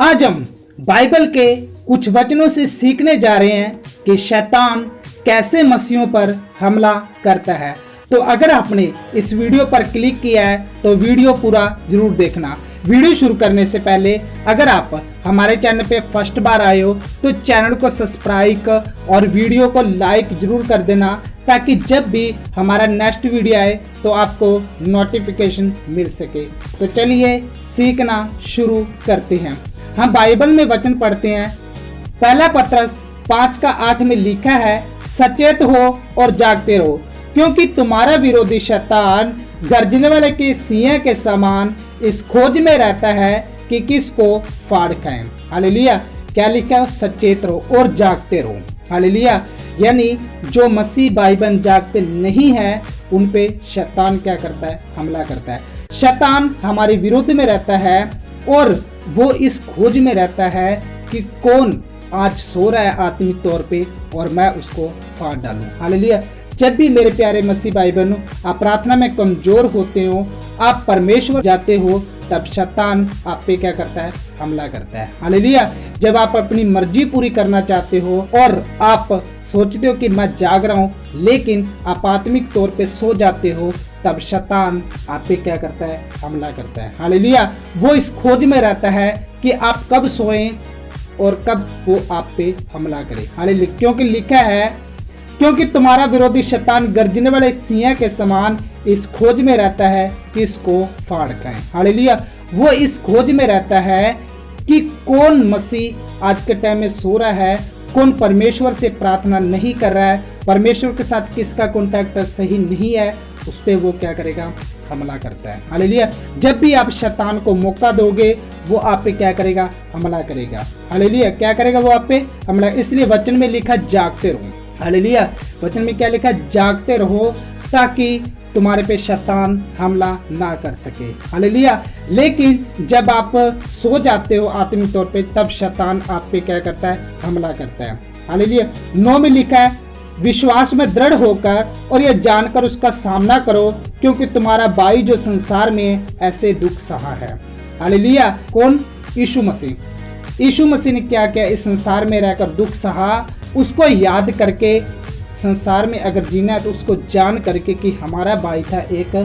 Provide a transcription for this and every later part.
आज हम बाइबल के कुछ वचनों से सीखने जा रहे हैं कि शैतान कैसे मसीहों पर हमला करता है। तो अगर आपने इस वीडियो पर क्लिक किया है तो वीडियो पूरा जरूर देखना। वीडियो शुरू करने से पहले अगर आप हमारे चैनल पे फर्स्ट बार आए हो तो चैनल को सब्सक्राइब और वीडियो को लाइक जरूर कर देना, ताकि जब भी हमारा नेक्स्ट वीडियो आए तो आपको नोटिफिकेशन मिल सके। तो चलिए सीखना शुरू करते हैं। हम बाइबल में वचन पढ़ते हैं। पहला पत्रस 5:8 में लिखा है, सचेत हो और जागते रहो, क्योंकि तुम्हारा विरोधी शैतान गर्जने वाले के सिंह के समान इस खोज में रहता है कि किसको फाड़ खाएं। हालेलुया। क्या लिखा है? सचेत रहो और जागते रहो। हालेलुया। यानी जो मसीह भाई बहन जागते नहीं है उन पे शैतान क्या करता है? हमला करता है। शैतान हमारे विरोध में रहता है और वो इस खोज में रहता है कि कौन आज सो रहा है आत्मिक तौर पे और मैं उसको फाड़ डालूं। हालेलुया। जब भी मेरे प्यारे मसीह भाई बहनों आप प्रार्थना में कमजोर होते हो, आप परमेश्वर जाते हो, तब शैतान आप पे क्या करता है? हमला करता है। हालेलुया। जब आप अपनी मर्जी पूरी करना चाहते हो और आप सोचते हो कि मैं जाग रहा हूँ, लेकिन आप आत्मिक तौर पे सो जाते हो, तब शैतान आप पे क्या करता है? हमला करता है। हालेलुया। वो इस खोज में रहता है कि आप कब सोएं और कब वो आप पे हमला करे। हालेलुया। क्योंकि लिखा है, क्योंकि तुम्हारा विरोधी शैतान गर्जने वाले सिंह के समान इस खोज में रहता है कि इसको फाड़ खाएं। हालेलुया। वो इस खोज में रहता है कि कौन मसीह आज के टाइम में सो रहा है, कौन परमेश्वर से प्रार्थना नहीं कर रहा है, परमेश्वर के साथ किसका कॉन्टैक्ट सही नहीं है, उस पे वो क्या करेगा? हमला करता है। हालेलुया। जब भी आप शैतान को मौका दोगे वो आप पे क्या करेगा? हमला करेगा। हालेलुया। क्या करेगा? वो आप पे हमला। इसलिए वचन में लिखा जागते रहो। हालेलुया। वचन में क्या लिखा? जागते रहो, ताकि तुम्हारे पे शैतान हमला ना कर सके। हालेलुया। लेकिन जब आप सो जाते हो आत्मिक तौर पे, तब शैतान आप पे क्या करता है? हमला करता है। हालेलुया। 9 में लिखा है, विश्वास में दृढ़ होकर और यह जानकर उसका सामना करो, क्योंकि तुम्हारा भाई जो संसार में ऐसे दुख सहा है। हालेलुया। कौन? यीशु मसीह। यीशु मसीह ने क्या किया? इस संसार में रहकर दुख सहा। उसको याद करके संसार में अगर जीना है तो उसको जान करके कि हमारा भाई था एक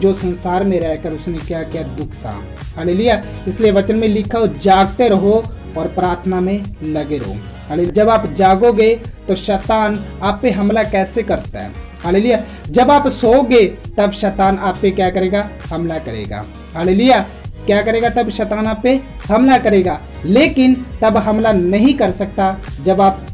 जो संसार में रहकर उसने क्या किया? दुख सहा। हालेलुया। इसलिए वचन में लिखा हो, जागते रहो और प्रार्थना में लगे रहो। हालेलुया। जब आप जागोगे तो शैतान आप पे हमला कैसे करता है? हालेलुया। जब आप सोओगे तब शैतान आप पे क्या करेगा? हमला करेगा। हालेलुया। क्या करेगा? तब शैतान आप पे हमला करेगा, लेकिन तब हमला नहीं कर सकता जब आप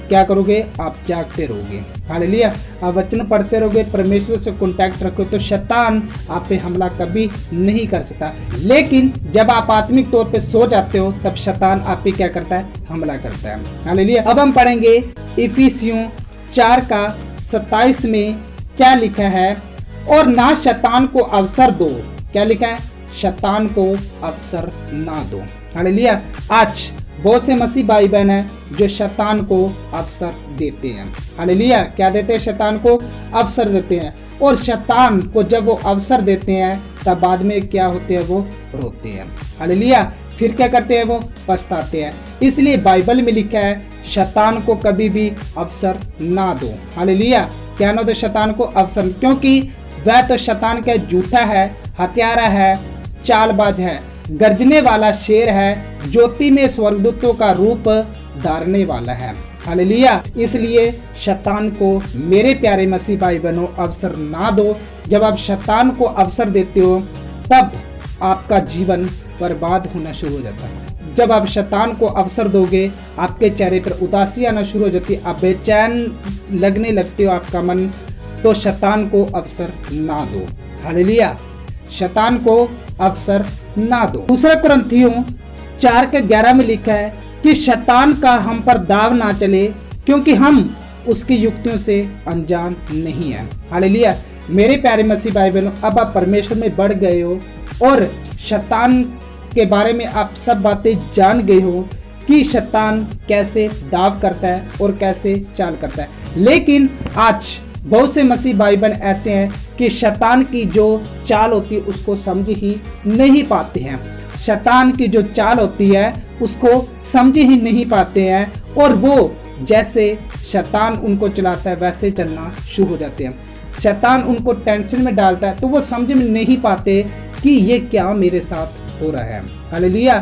क्या करोगे? आप जागते रहोगे। हालेलुया। आप वचन पढ़ते रहोगे, परमेश्वर से कांटेक्ट रखो, तो शैतान आप पे हमला कभी नहीं कर सकता। लेकिन जब आप आत्मिक तौर पे सो जाते हो तब शैतान आप पे क्या करता है? हमला करता है। हालेलुया। अब हम पढ़ेंगे इफिसियों 4:27 में क्या लिखा है, और ना शैतान को अवसर दो। क्या लिखा है? शैतान को अवसर ना दो। हालेलुया। आज बहुत से मसीह भाई बहन हैं जो शैतान को अवसर देते हैं। हालेलुया। क्या देते हैं? शैतान को अवसर देते हैं, और शैतान को जब वो अवसर देते हैं तब बाद में क्या होते हैं? वो रोते हैं। हालेलुया। फिर क्या करते हैं? वो पछताते हैं। इसलिए बाइबल में लिखा है, शैतान को कभी भी अवसर ना दो। हालेलुया। क्या ना दो शैतान को अवसर, क्योंकि वह तो शैतान का झूठा है, हत्यारा है, चालबाज है, गर्जने वाला शेर है, ज्योति में स्वर्गदूतों का रूप धारने वाला है। हालेलुया। इसलिए शैतान को मेरे प्यारे मसीह भाई बहनों अवसर ना दो। जब आप शैतान को अवसर देते हो तब आपका जीवन बर्बाद होना शुरू हो जाता है। जब आप शैतान को अवसर दोगे, आपके चेहरे पर उदासी आना शुरू हो जाती है, आप बेचैन लगने लगते हो आपका मन, तो शैतान को अवसर ना दो। हालेलुया। शैतान को अवसर ना दो। दूसरा कुरिन्थियों 4:11 में लिखा है कि शैतान का हम पर दाव ना चले, क्योंकि हम उसकी युक्तियों से अनजान नहीं है। हालेलुया। मेरे प्यारे मसीह भाई बहनों, अब आप परमेश्वर में बढ़ गए हो और शैतान के बारे में आप सब बातें जान गए हो कि शैतान कैसे दाव करता है और कैसे चाल करता है। लेकिन आज बहुत से मसीह भाई बहन ऐसे हैं कि शैतान की जो चाल होती है उसको समझ ही नहीं पाते हैं। शैतान की जो चाल होती है उसको समझ ही नहीं पाते हैं, और वो जैसे शैतान उनको चलाता है वैसे चलना शुरू हो जाते हैं। शैतान उनको टेंशन में डालता है तो वो समझ में नहीं पाते कि ये क्या मेरे साथ हो रहा है। हालेलुया।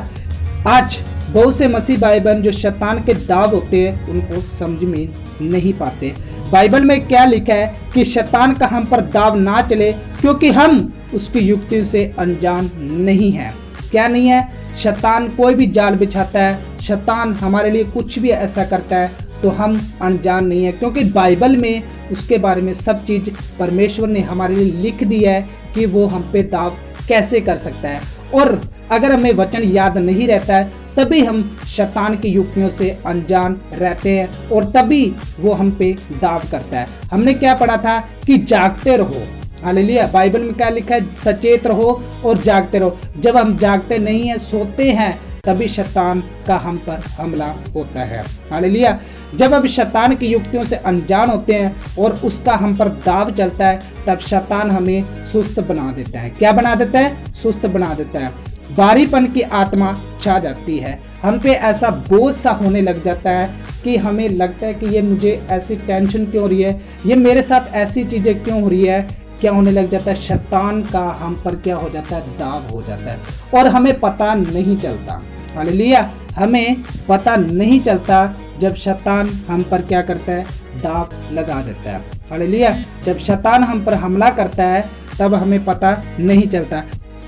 आज बहुत से मसीह भाई बहन जो शैतान के दाव होते हैं उनको समझ में नहीं पाते। बाइबल में क्या लिखा है कि शैतान का हम पर दाव ना चले, क्योंकि हम उसकी युक्तियों से अनजान नहीं है। क्या नहीं है? शैतान कोई भी जाल बिछाता है, शैतान हमारे लिए कुछ भी ऐसा करता है तो हम अनजान नहीं है, क्योंकि बाइबल में उसके बारे में सब चीज परमेश्वर ने हमारे लिए लिख दी है कि वो हम पे दाव कैसे कर सकता है। और अगर हमें वचन याद नहीं रहता है तभी हम शैतान की युक्तियों से अनजान रहते हैं और तभी वो हम पे दाव करता है। हमने क्या पढ़ा था कि जागते रहो। हालेलुया। बाइबल में क्या लिखा है? सचेत रहो और जागते रहो। जब हम जागते नहीं है, सोते हैं, तभी शैतान का हम पर हमला होता है। हालेलुया। जब हम शैतान की युक्तियों से अनजान होते हैं और उसका हम पर दाव चलता है, तब शैतान हमें सुस्त बना देता है। क्या बना देता है? सुस्त बना देता है। भारीपन की आत्मा छा जाती है, हम पे ऐसा बोझ सा होने लग जाता है कि हमें लगता है कि ये मुझे ऐसी टेंशन क्यों हो रही है, ये मेरे साथ ऐसी चीजें क्यों हो रही है। क्या होने लग जाता है? शैतान का हम पर क्या हो जाता है? दाव हो जाता है और हमें पता नहीं चलता। हालेलुया। हमें पता नहीं चलता जब शैतान हम पर क्या करता है? दाव लगा देता है। हालेलुया। जब शैतान हम पर हमला करता है तब हमें पता नहीं चलता।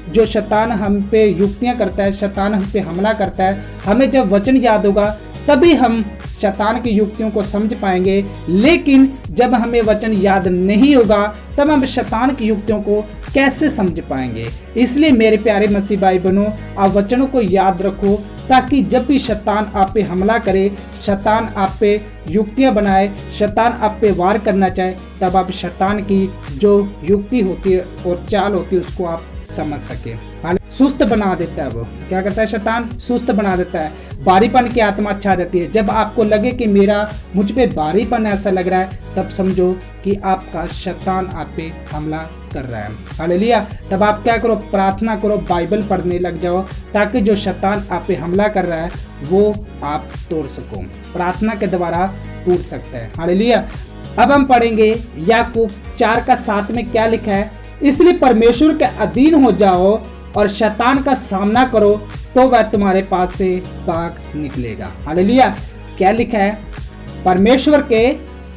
जो शैतान हम पे युक्तियां करता है, शैतान हम पे हमला करता है, हमें जब वचन याद होगा तभी हम शैतान की युक्तियों को समझ पाएंगे। लेकिन जब हमें वचन याद नहीं होगा तब हम शैतान की युक्तियों को कैसे समझ पाएंगे। इसलिए मेरे प्यारे मसीह भाई बहनों, आप वचनों को याद रखो ताकि जब भी शैतान आप पे हमला करे, शैतान आप पे युक्तियां बनाए, शैतान आप पे वार करना चाहे, तब आप शैतान की जो युक्ति होती है और चाल होती है उसको आप समझ सके। सुस्त बना देता है। वो क्या करता है? शैतान सुस्त बना देता है। भारीपन की आत्मा छा जाती है। जब आपको लगे कि मुझ पे भारीपन ऐसा लग रहा है, तब समझो कि आपका शैतान आप पे हमला कर रहा है। हालेलुया। तब आप क्या करो? प्रार्थना करो, बाइबल पढ़ने लग जाओ, ताकि जो शैतान आप पे हमला कर रहा है वो आप तोड़ सको। प्रार्थना के द्वारा टूट सकता है। हालेलुया। अब हम पढ़ेंगे याकूब 4:7 में क्या लिखा है? इसलिए परमेश्वर के अधीन हो जाओ और शैतान का सामना करो तो वह तुम्हारे पास से भाग निकलेगा। हालेलुया। क्या लिखा है? परमेश्वर के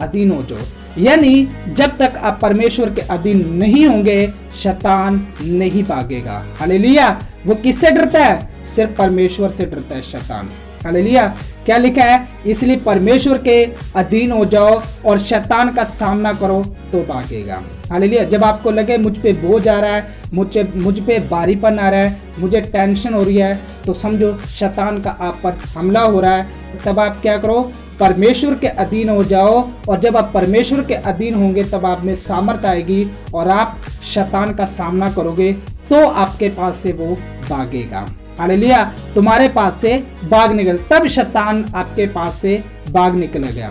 अधीन हो जाओ, यानी जब तक आप परमेश्वर के अधीन नहीं होंगे शैतान नहीं भागेगा। हालेलुया। वो किससे डरता है? सिर्फ परमेश्वर से डरता है शैतान। हालेलुया। क्या लिखा है? इसलिए परमेश्वर के अधीन हो जाओ और शैतान का सामना करो तो भागेगा। हालेलुया। जब आपको लगे मुझ पे बोझ आ रहा है, मुझ पे भारीपन आ रहा है, मुझे टेंशन हो रही है, तो समझो शैतान का आप पर हमला हो रहा है। तब आप क्या करो? परमेश्वर के अधीन हो जाओ, और जब आप परमेश्वर के अधीन होंगे तब आप में सामर्थ आएगी और आप शैतान का सामना करोगे तो आपके पास से वो भागेगा। हालेलुया। तुम्हारे पास से भाग निकल, तब शैतान आपके पास से भाग निकल गया।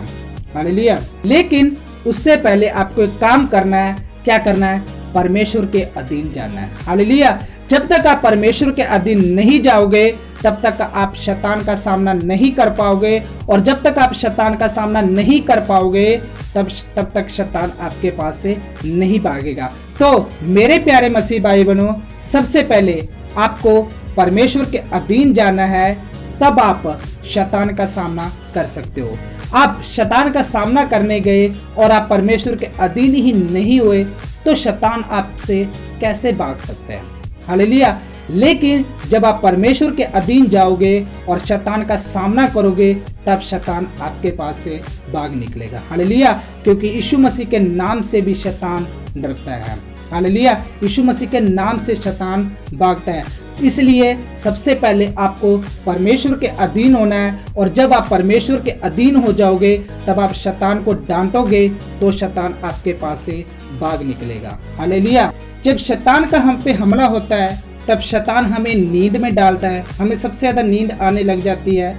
हालेलुया। लेकिन उससे पहले आपको एक काम करना है। क्या करना है? परमेश्वर के अधीन जाना है। हालेलुया। जब तक आप परमेश्वर के अधीन नहीं जाओगे तब तक आप शैतान का सामना नहीं कर पाओगे, और जब तक आप शैतान का सामना नहीं कर पाओगे तब तक शैतान आपके पास से नहीं भागेगा। तो मेरे प्यारे मसीह भाई बहनों, सबसे पहले आपको परमेश्वर के अधीन जाना है, तब आप शैतान का सामना कर सकते हो। आप शैतान का सामना करने गए और आप परमेश्वर के अधीन ही नहीं हुए तो शैतान आपसे कैसे भाग सकते हैं? हालेलुया। लेकिन जब आप परमेश्वर के अधीन जाओगे और शैतान का सामना करोगे तब शैतान आपके पास से भाग निकलेगा। हालेलुया। क्योंकि यीशु मसीह के नाम से भी शैतान डरता है। हालेलुया। यीशु मसीह के नाम से शैतान भागता है। इसलिए सबसे पहले आपको परमेश्वर के अधीन होना है, और जब आप परमेश्वर के अधीन हो जाओगे तब आप शैतान को डांटोगे तो शैतान आपके पास से भाग निकलेगा। हालेलुया। जब शैतान का हम पे हमला होता है तब शैतान हमें नींद में डालता है, हमें सबसे ज्यादा नींद आने लग जाती है।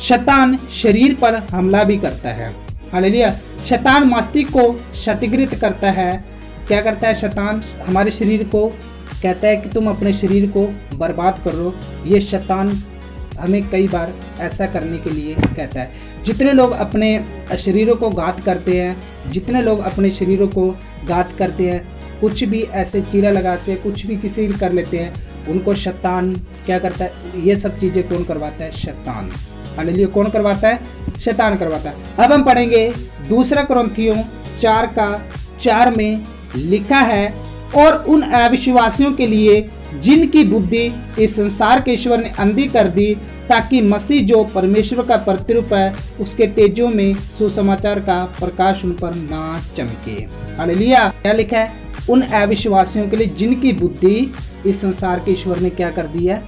शैतान शरीर पर हमला भी करता है। हालेलुया। शैतान मस्तिष्क को क्षतिग्रस्त करता है। क्या करता है? शैतान हमारे शरीर को कहता है कि तुम अपने शरीर को बर्बाद करो। ये शैतान हमें कई बार ऐसा करने के लिए कहता है। जितने लोग अपने शरीरों को घात करते हैं, जितने लोग अपने शरीरों को घात करते हैं, कुछ भी ऐसे चीरा लगाते हैं, कुछ भी किसी कर लेते हैं, उनको शैतान क्या करता है? ये सब चीज़ें कौन करवाता है? शैतान। हालेलुया। कौन करवाता है? शैतान करवाता है। अब हम पढ़ेंगे 2 कुरिन्थियों 4:4 में लिखा है, और उन अविश्वासियों के लिए जिनकी बुद्धि इस संसार के ईश्वर ने अंधी कर दी, ताकि मसीह जो परमेश्वर का प्रतिरूप है उसके तेजों में सुसमाचार का प्रकाश उन पर ना चमके। हालेलुया। क्या लिखा है? उन अविश्वासियों के लिए जिनकी बुद्धि इस संसार के ईश्वर ने क्या कर दिया?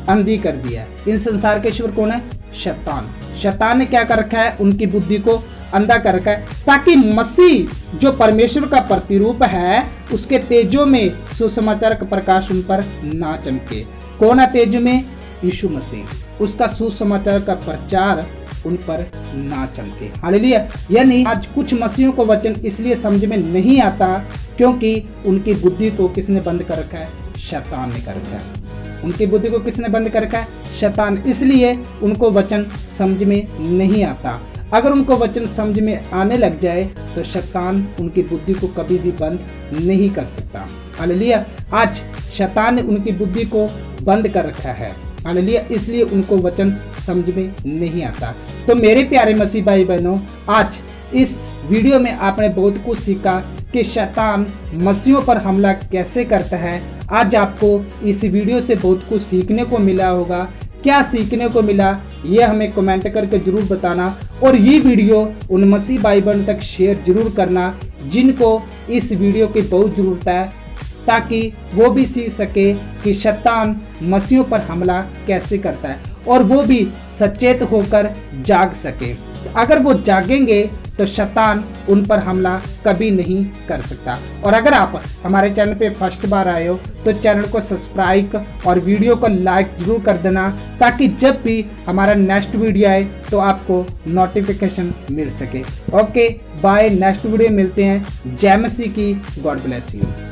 अंधी कर दिया। इन संसार के ईश्वर कौन है? शैतान। शैतान ने क्या कर रखा है? उनकी बुद्धि को अंधा कर रखा है, ताकि मसीह जो परमेश्वर का प्रतिरूप है उसके तेजों में सुसमाचार का प्रकाश उन पर ना चमके। कौन है तेज में? यीशु मसीह। उसका सुसमाचार का प्रचार उन पर ना चमके। हालेलुया। यानी आज कुछ मसीहों को वचन इसलिए समझ में नहीं आता क्योंकि उनकी बुद्धि को किसने बंद कर रखा है? शैतान ने कर रखा है। उनकी बुद्धि को किसने बंद कर रखा है? शैतान। इसलिए उनको वचन समझ में नहीं आता। अगर उनको वचन समझ में आने लग जाए तो शैतान उनकी बुद्धि को कभी भी बंद नहीं कर सकता। हालेलुया। आज शैतान ने उनकी बुद्धि को बंद कर रखा है। हालेलुया। इसलिए उनको वचन समझ में नहीं आता। तो मेरे प्यारे मसीह भाई बहनों, आज इस वीडियो में आपने बहुत कुछ सीखा कि शैतान मसीहों पर हमला कैसे करता है। आज आपको इस वीडियो से बहुत कुछ सीखने को मिला होगा। क्या सीखने को मिला ये हमें कमेंट करके जरूर बताना, और ये वीडियो उन मसीह भाई बहन तक शेयर जरूर करना जिनको इस वीडियो की बहुत ज़रूरत है, ताकि वो भी सीख सके कि शैतान मसीहों पर हमला कैसे करता है और वो भी सचेत होकर जाग सके। अगर वो जागेंगे तो शैतान उन पर हमला कभी नहीं कर सकता। और अगर आप हमारे चैनल पे फर्स्ट बार आए हो तो चैनल को सब्सक्राइब और वीडियो को लाइक जरूर कर देना, ताकि जब भी हमारा नेक्स्ट वीडियो आए तो आपको नोटिफिकेशन मिल सके। Okay bye. नेक्स्ट वीडियो मिलते हैं। जय मसीह की। God bless you.